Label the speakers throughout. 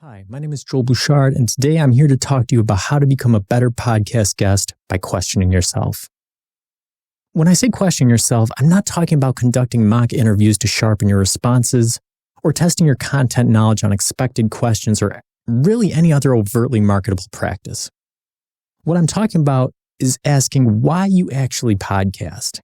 Speaker 1: Hi, my name is Joel Bouchard, and today I'm here to talk to you about how to become a better podcast guest by questioning yourself. When I say questioning yourself, I'm not talking about conducting mock interviews to sharpen your responses or testing your content knowledge on expected questions or really any other overtly marketable practice. What I'm talking about is asking why you actually podcast.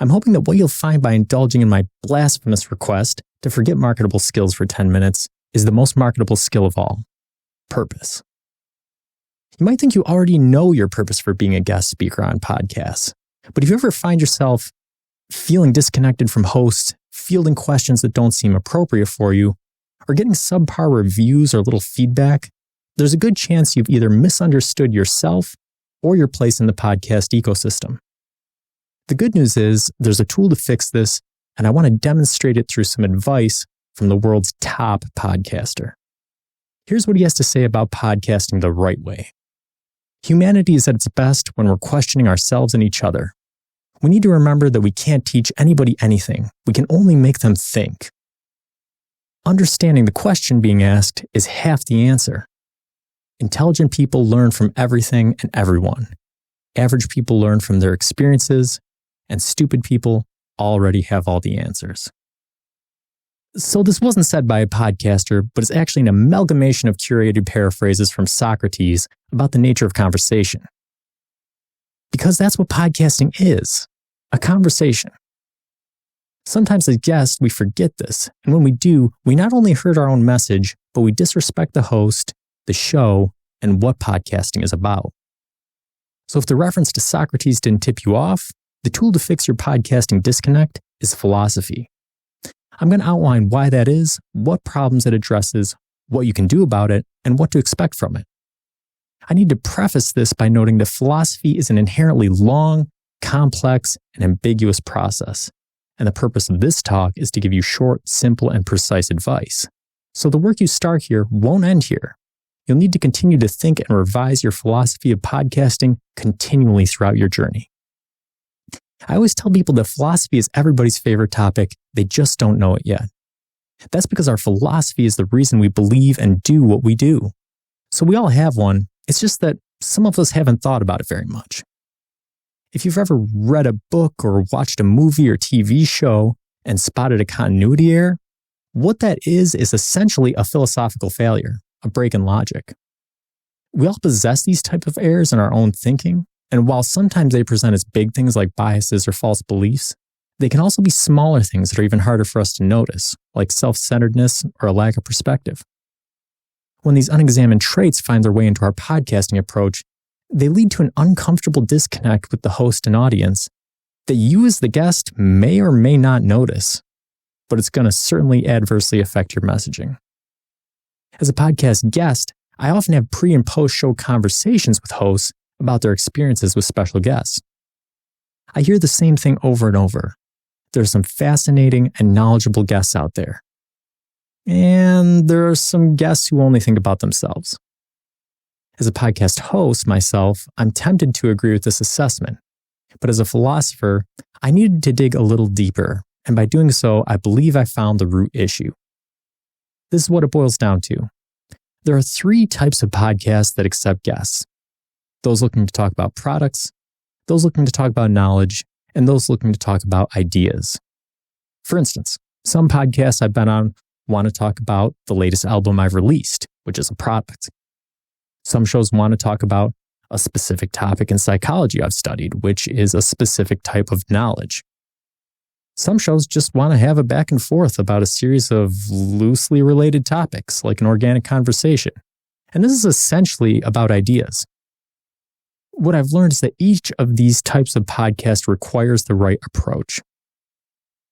Speaker 1: I'm hoping that what you'll find by indulging in my blasphemous request to forget marketable skills for 10 minutes is the most marketable skill of all: purpose. You might think you already know your purpose for being a guest speaker on podcasts, but if you ever find yourself feeling disconnected from hosts, fielding questions that don't seem appropriate for you, or getting subpar reviews or little feedback, there's a good chance you've either misunderstood yourself or your place in the podcast ecosystem. The good news is there's a tool to fix this, and I want to demonstrate it through some advice from the world's top podcaster. Here's what he has to say about podcasting the right way. Humanity is at its best when we're questioning ourselves and each other. We need to remember that we can't teach anybody anything. We can only make them think. Understanding the question being asked is half the answer. Intelligent people learn from everything and everyone. Average people learn from their experiences, and stupid people already have all the answers. So this wasn't said by a podcaster, but it's actually an amalgamation of curated paraphrases from Socrates about the nature of conversation. Because that's what podcasting is, a conversation. Sometimes as guests, we forget this, and when we do, we not only hurt our own message, but we disrespect the host, the show, and what podcasting is about. So if the reference to Socrates didn't tip you off, the tool to fix your podcasting disconnect is philosophy. I'm going to outline why that is, what problems it addresses, what you can do about it, and what to expect from it. I need to preface this by noting that philosophy is an inherently long, complex, and ambiguous process, and the purpose of this talk is to give you short, simple, and precise advice. So the work you start here won't end here. You'll need to continue to think and revise your philosophy of podcasting continually throughout your journey. I always tell people that philosophy is everybody's favorite topic, they just don't know it yet. That's because our philosophy is the reason we believe and do what we do. So we all have one, it's just that some of us haven't thought about it very much. If you've ever read a book or watched a movie or TV show and spotted a continuity error, what that is essentially a philosophical failure, a break in logic. We all possess these type of errors in our own thinking, and while sometimes they present as big things like biases or false beliefs, they can also be smaller things that are even harder for us to notice, like self-centeredness or a lack of perspective. When these unexamined traits find their way into our podcasting approach, they lead to an uncomfortable disconnect with the host and audience that you as the guest may or may not notice, but it's going to certainly adversely affect your messaging. As a podcast guest, I often have pre- and post-show conversations with hosts about their experiences with special guests. I hear the same thing over and over. There are some fascinating and knowledgeable guests out there. And there are some guests who only think about themselves. As a podcast host myself, I'm tempted to agree with this assessment. But as a philosopher, I needed to dig a little deeper. And by doing so, I believe I found the root issue. This is what it boils down to. There are 3 types of podcasts that accept guests: those looking to talk about products, those looking to talk about knowledge, and those looking to talk about ideas. For instance, some podcasts I've been on want to talk about the latest album I've released, which is a product. Some shows want to talk about a specific topic in psychology I've studied, which is a specific type of knowledge. Some shows just want to have a back and forth about a series of loosely related topics, like an organic conversation. And this is essentially about ideas. What I've learned is that each of these types of podcast requires the right approach.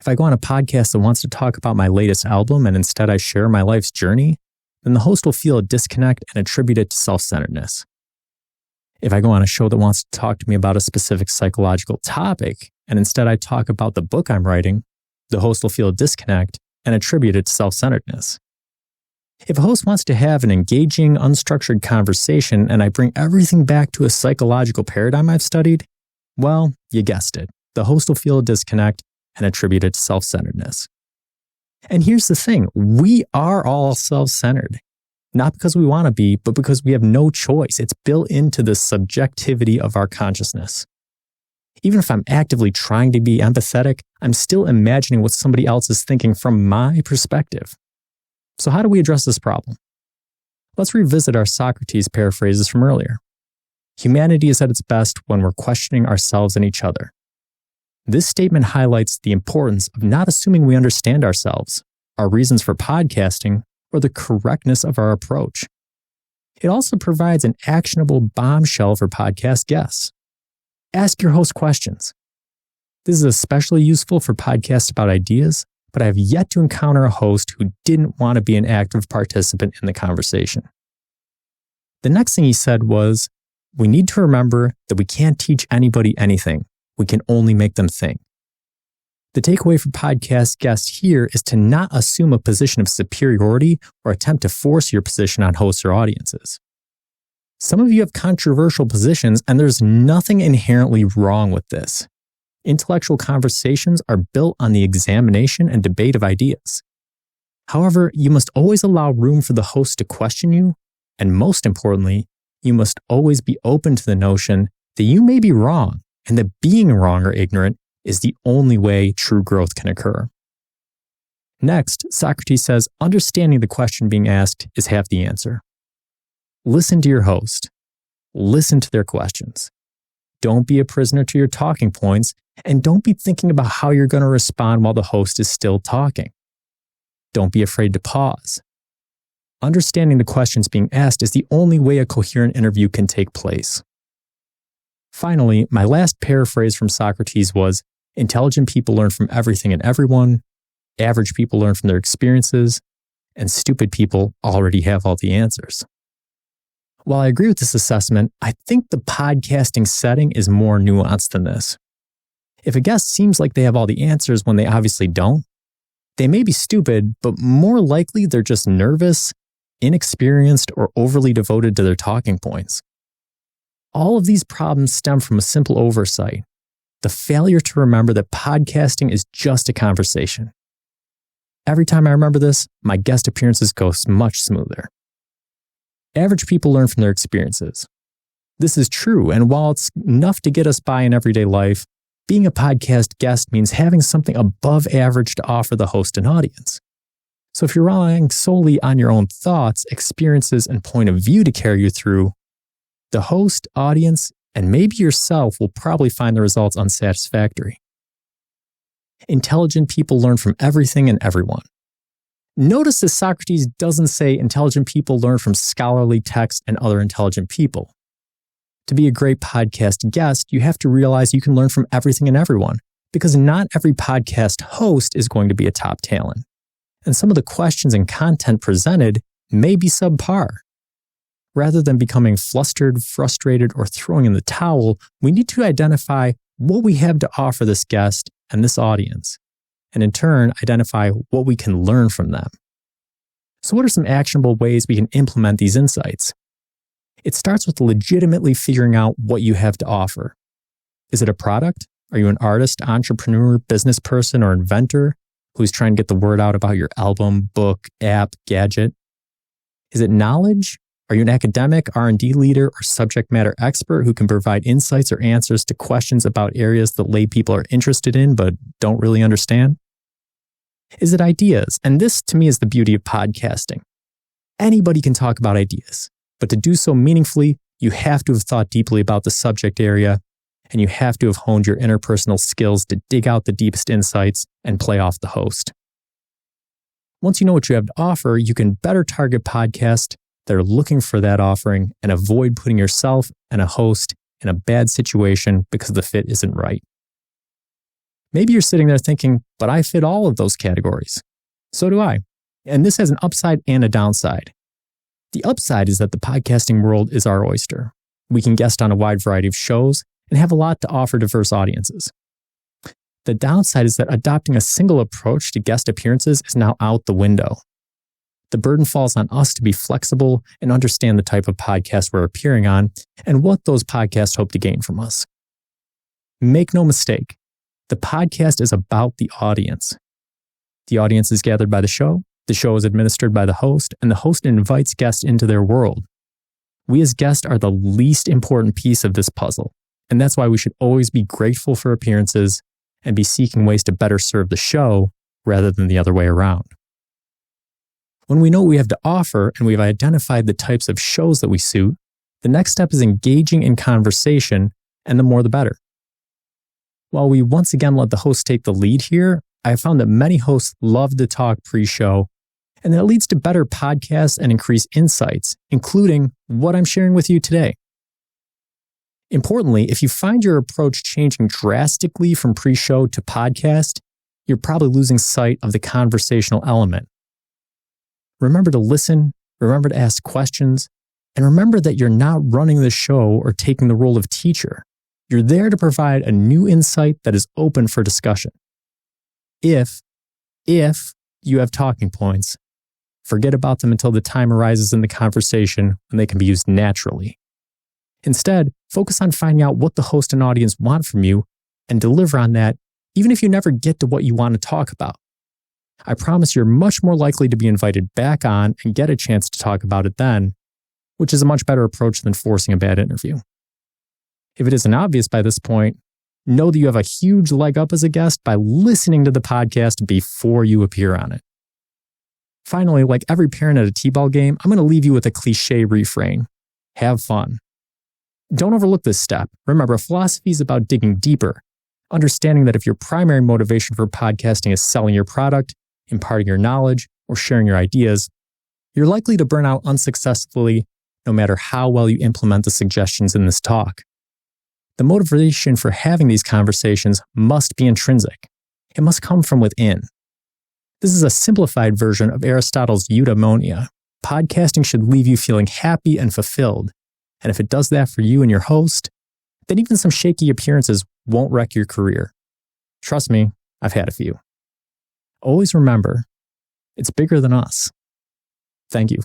Speaker 1: If I go on a podcast that wants to talk about my latest album and instead I share my life's journey, then the host will feel a disconnect and attribute it to self-centeredness. If I go on a show that wants to talk to me about a specific psychological topic and instead I talk about the book I'm writing, the host will feel a disconnect and attribute it to self-centeredness. If a host wants to have an engaging, unstructured conversation and I bring everything back to a psychological paradigm I've studied, well, you guessed it. The host will feel a disconnect and attribute it to self-centeredness. And here's the thing, we are all self-centered. Not because we want to be, but because we have no choice. It's built into the subjectivity of our consciousness. Even if I'm actively trying to be empathetic, I'm still imagining what somebody else is thinking from my perspective. So how do we address this problem? Let's revisit our Socrates paraphrases from earlier. Humanity is at its best when we're questioning ourselves and each other. This statement highlights the importance of not assuming we understand ourselves, our reasons for podcasting, or the correctness of our approach. It also provides an actionable bombshell for podcast guests. Ask your host questions. This is especially useful for podcasts about ideas, but I have yet to encounter a host who didn't want to be an active participant in the conversation. The next thing he said was, we need to remember that we can't teach anybody anything. We can only make them think. The takeaway for podcast guests here is to not assume a position of superiority or attempt to force your position on hosts or audiences. Some of you have controversial positions, and there's nothing inherently wrong with this. Intellectual conversations are built on the examination and debate of ideas. However, you must always allow room for the host to question you, and most importantly, you must always be open to the notion that you may be wrong, and that being wrong or ignorant is the only way true growth can occur. Next, Socrates says understanding the question being asked is half the answer. Listen to your host. Listen to their questions. Don't be a prisoner to your talking points, and don't be thinking about how you're going to respond while the host is still talking. Don't be afraid to pause. Understanding the questions being asked is the only way a coherent interview can take place. Finally, my last paraphrase from Socrates was, intelligent people learn from everything and everyone, average people learn from their experiences, and stupid people already have all the answers. While I agree with this assessment, I think the podcasting setting is more nuanced than this. If a guest seems like they have all the answers when they obviously don't, they may be stupid, but more likely they're just nervous, inexperienced, or overly devoted to their talking points. All of these problems stem from a simple oversight, the failure to remember that podcasting is just a conversation. Every time I remember this, my guest appearances go much smoother. Average people learn from their experiences. This is true, and while it's enough to get us by in everyday life, being a podcast guest means having something above average to offer the host and audience. So if you're relying solely on your own thoughts, experiences, and point of view to carry you through, the host, audience, and maybe yourself will probably find the results unsatisfactory. Intelligent people learn from everything and everyone. Notice that Socrates doesn't say intelligent people learn from scholarly text and other intelligent people. To be a great podcast guest, you have to realize you can learn from everything and everyone, because not every podcast host is going to be a top talent. And some of the questions and content presented may be subpar. Rather than becoming flustered, frustrated, or throwing in the towel, we need to identify what we have to offer this guest and this audience, and in turn, identify what we can learn from them. So what are some actionable ways we can implement these insights? It starts with legitimately figuring out what you have to offer. Is it a product? Are you an artist, entrepreneur, business person, or inventor who's trying to get the word out about your album, book, app, gadget? Is it knowledge? Are you an academic, R&D leader, or subject matter expert who can provide insights or answers to questions about areas that lay people are interested in but don't really understand? Is it ideas? And this, to me, is the beauty of podcasting. Anybody can talk about ideas, but to do so meaningfully, you have to have thought deeply about the subject area, and you have to have honed your interpersonal skills to dig out the deepest insights and play off the host. Once you know what you have to offer, you can better target podcasts that are looking for that offering and avoid putting yourself and a host in a bad situation because the fit isn't right. Maybe you're sitting there thinking, but I fit all of those categories. So do I. And this has an upside and a downside. The upside is that the podcasting world is our oyster. We can guest on a wide variety of shows and have a lot to offer diverse audiences. The downside is that adopting a single approach to guest appearances is now out the window. The burden falls on us to be flexible and understand the type of podcast we're appearing on and what those podcasts hope to gain from us. Make no mistake, the podcast is about the audience. The audience is gathered by the show, The show is administered by the host, and the host invites guests into their world. We as guests are the least important piece of this puzzle, and that's why we should always be grateful for appearances and be seeking ways to better serve the show rather than the other way around. When we know what we have to offer and we've identified the types of shows that we suit, the next step is engaging in conversation, and the more the better. While we once again let the host take the lead here, I have found that many hosts love to talk pre-show, and that leads to better podcasts and increased insights, including what I'm sharing with you today. Importantly, if you find your approach changing drastically from pre-show to podcast, you're probably losing sight of the conversational element. Remember to listen, remember to ask questions, and remember that you're not running the show or taking the role of teacher. You're there to provide a new insight that is open for discussion. If you have talking points, forget about them until the time arises in the conversation when they can be used naturally. Instead, focus on finding out what the host and audience want from you and deliver on that, even if you never get to what you want to talk about. I promise you're much more likely to be invited back on and get a chance to talk about it then, which is a much better approach than forcing a bad interview. If it isn't obvious by this point, know that you have a huge leg up as a guest by listening to the podcast before you appear on it. Finally, like every parent at a t-ball game, I'm going to leave you with a cliche refrain. Have fun. Don't overlook this step. Remember, philosophy is about digging deeper, understanding that if your primary motivation for podcasting is selling your product, imparting your knowledge, or sharing your ideas, you're likely to burn out unsuccessfully no matter how well you implement the suggestions in this talk. The motivation for having these conversations must be intrinsic. It must come from within. This is a simplified version of Aristotle's eudaimonia. Podcasting should leave you feeling happy and fulfilled. And if it does that for you and your host, then even some shaky appearances won't wreck your career. Trust me, I've had a few. Always remember, it's bigger than us. Thank you.